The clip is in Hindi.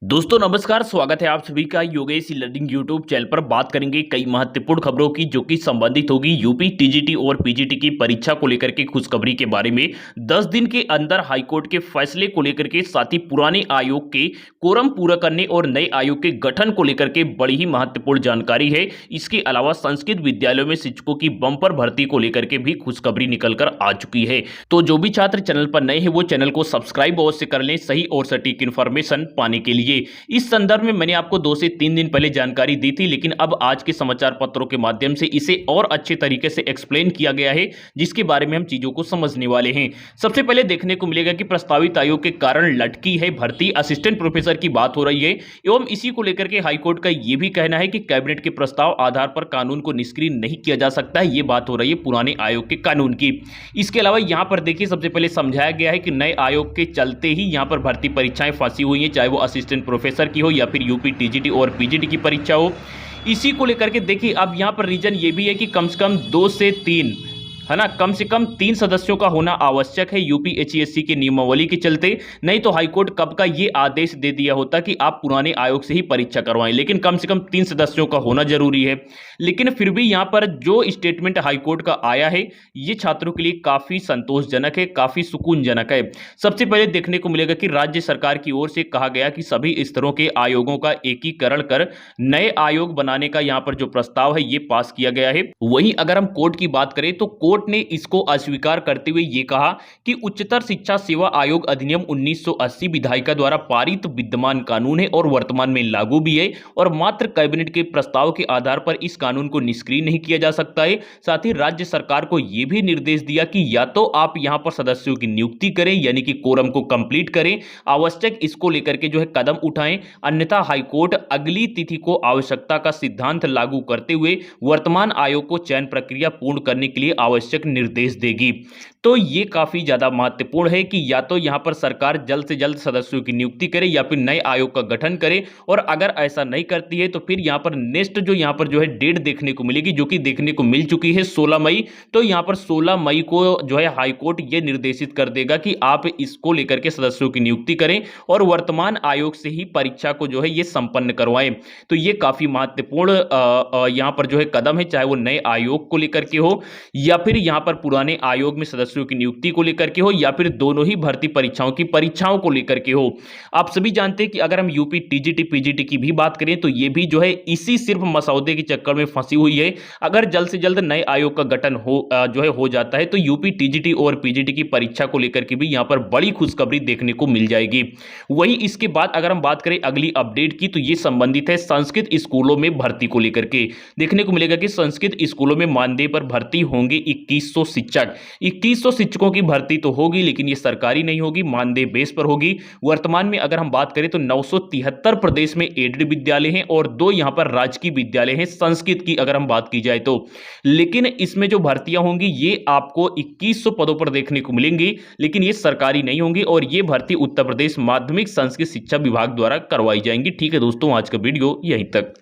दोस्तों नमस्कार, स्वागत है आप सभी का योगेश लर्निंग यूट्यूब चैनल पर। बात करेंगे कई महत्वपूर्ण खबरों की जो कि संबंधित होगी यूपी टीजीटी और पीजीटी की परीक्षा को लेकर के खुशखबरी के बारे में। 10 दिन के अंदर हाईकोर्ट के फैसले को लेकर के, साथ ही पुराने आयोग के कोरम पूरा करने और नए आयोग के गठन को लेकर के बड़ी ही महत्वपूर्ण जानकारी है। इसके अलावा संस्कृत विद्यालयों में शिक्षकों की बम्पर भर्ती को लेकर के भी खुशखबरी निकल कर आ चुकी है। तो जो भी छात्र चैनल पर नए हैं वो चैनल को सब्सक्राइब अवश्य कर लें सही और सटीक इन्फॉर्मेशन पाने के लिए। इस संदर्भ में मैंने आपको 2 से 3 दिन पहले जानकारी दी थी, लेकिन अब आज के समाचार पत्रों के माध्यम से इसे और अच्छे तरीके से एक्सप्लेन किया गया है, जिसके बारे में हम चीजों को समझने वाले हैं। सबसे पहले देखने को मिलेगा कि प्रस्तावित आयोग के कारण लटकी है भर्ती, असिस्टेंट प्रोफेसर की बात हो रही है। एवं इसी को लेकर के हाईकोर्ट का यह भी कहना है कि कैबिनेट के प्रस्ताव आधार पर कानून को निष्क्रिय नहीं किया जा सकता है। यह बात हो रही है पुराने आयोग के कानून की। इसके अलावा यहां पर देखिए, सबसे पहले समझाया गया है कि नए आयोग के चलते ही यहां पर भर्ती परीक्षाएं फंसी हुई हैं, चाहे वो असिस्टेंट प्रोफेसर की हो या फिर यूपी टीजीटी और पीजीटी की परीक्षा हो। इसी को लेकर के देखिए, अब यहां पर रीजन ये भी है कि कम से कम 2 से 3 है ना, कम से कम 3 सदस्यों का होना आवश्यक है यूपी एचईएससी की नियमावली के चलते। नहीं तो हाईकोर्ट कब का ये आदेश दे दिया होता कि आप पुराने आयोग से ही परीक्षा करवाएं, लेकिन कम से कम 3 सदस्यों का होना जरूरी है। लेकिन फिर भी यहां पर जो स्टेटमेंट हाईकोर्ट का आया है, ये छात्रों के लिए काफी संतोषजनक है, काफी सुकूनजनक है। सबसे पहले देखने को मिलेगा कि राज्य सरकार की ओर से कहा गया कि सभी स्तरों के आयोगों का एकीकरण कर नए आयोग बनाने का यहां पर जो प्रस्ताव है ये पास किया गया है। वहीं अगर हम कोर्ट की बात करें तो कोर्ट ने इसको अस्वीकार करते हुए यह कहा कि उच्चतर शिक्षा सेवा आयोग अधिनियम 1980 विधायिका द्वारा पारित विद्यमान कानून है और वर्तमान में लागू भी है, और मात्र कैबिनेट के प्रस्ताव के आधार पर इस कानून को निष्क्रिय नहीं किया जा सकता है। साथ ही राज्य सरकार को यह भी निर्देश दिया कि या तो आप यहां पर सदस्यों की नियुक्ति करें, यानी कि कोरम को कंप्लीट करें, आवश्यक इसको लेकर के जो है कदम उठाएं, अन्यथा हाईकोर्ट अगली तिथि को आवश्यकता का सिद्धांत लागू करते हुए वर्तमान आयोग को चयन प्रक्रिया पूर्ण करने के लिए आवश्यक निर्देश देगी। तो ये काफी ज्यादा महत्वपूर्ण है कि या तो यहां पर सरकार जल्द से जल्द सदस्यों की नियुक्ति करे या फिर नए आयोग का गठन करे, और अगर ऐसा नहीं करती है तो फिर यहां पर नेक्स्ट जो यहां पर जो है डेट देखने को मिलेगी, जो कि देखने को मिल चुकी है 16 मई। तो यहां पर 16 मई को जो है हाईकोर्ट ये निर्देशित कर देगा कि आप इसको लेकर के सदस्यों की नियुक्ति करें और वर्तमान आयोग से ही परीक्षा को जो है ये संपन्न करवाएं। तो ये काफी महत्वपूर्ण यहां पर जो है कदम है, चाहे वो नए आयोग को लेकर के हो या फिर यहां पर पुराने आयोग में सदस्यों की नियुक्ति को लेकर के हो, या फिर दोनों ही भर्ती परीक्षाओं को लेकर के हो। आप सभी जानते हैं कि अगर हम यूपी टीजीटी पीजीटी की भी बात करें तो ये भी जो है इसी सिर्फ मसौदे के चक्कर में फंसी हुई है। अगर जल्द से जल्द नए आयोग का गठन हो जाता है तो यूपी टीजीटी और पीजीटी की परीक्षा को लेकर के भी यहां पर बड़ी खुशखबरी देखने को मिल जाएगी। वहीं इसके बाद अगर हम बात करें अगली अपडेट की, तो ये संबंधित है संस्कृत स्कूलों में भर्ती को लेकर के। देखने को मिलेगा कि संस्कृत स्कूलों में मानदेय पर भर्ती होंगे 2100 शिक्षक। 2100 शिक्षकों की भर्ती तो होगी, लेकिन ये सरकारी नहीं होगी, मानदेय बेस पर होगी। वर्तमान में अगर हम बात करें तो 973 प्रदेश में एडेड विद्यालय हैं और 2 यहां पर राजकीय विद्यालय हैं संस्कृत की अगर हम बात की जाए तो। लेकिन इसमें जो भर्तियां होंगी ये आपको 2100 पदों पर देखने को मिलेंगी, लेकिन ये सरकारी नहीं होंगी और ये भर्ती उत्तर प्रदेश माध्यमिक संस्कृत शिक्षा विभाग द्वारा करवाई जाएंगी। ठीक है दोस्तों, आज का वीडियो यहीं तक।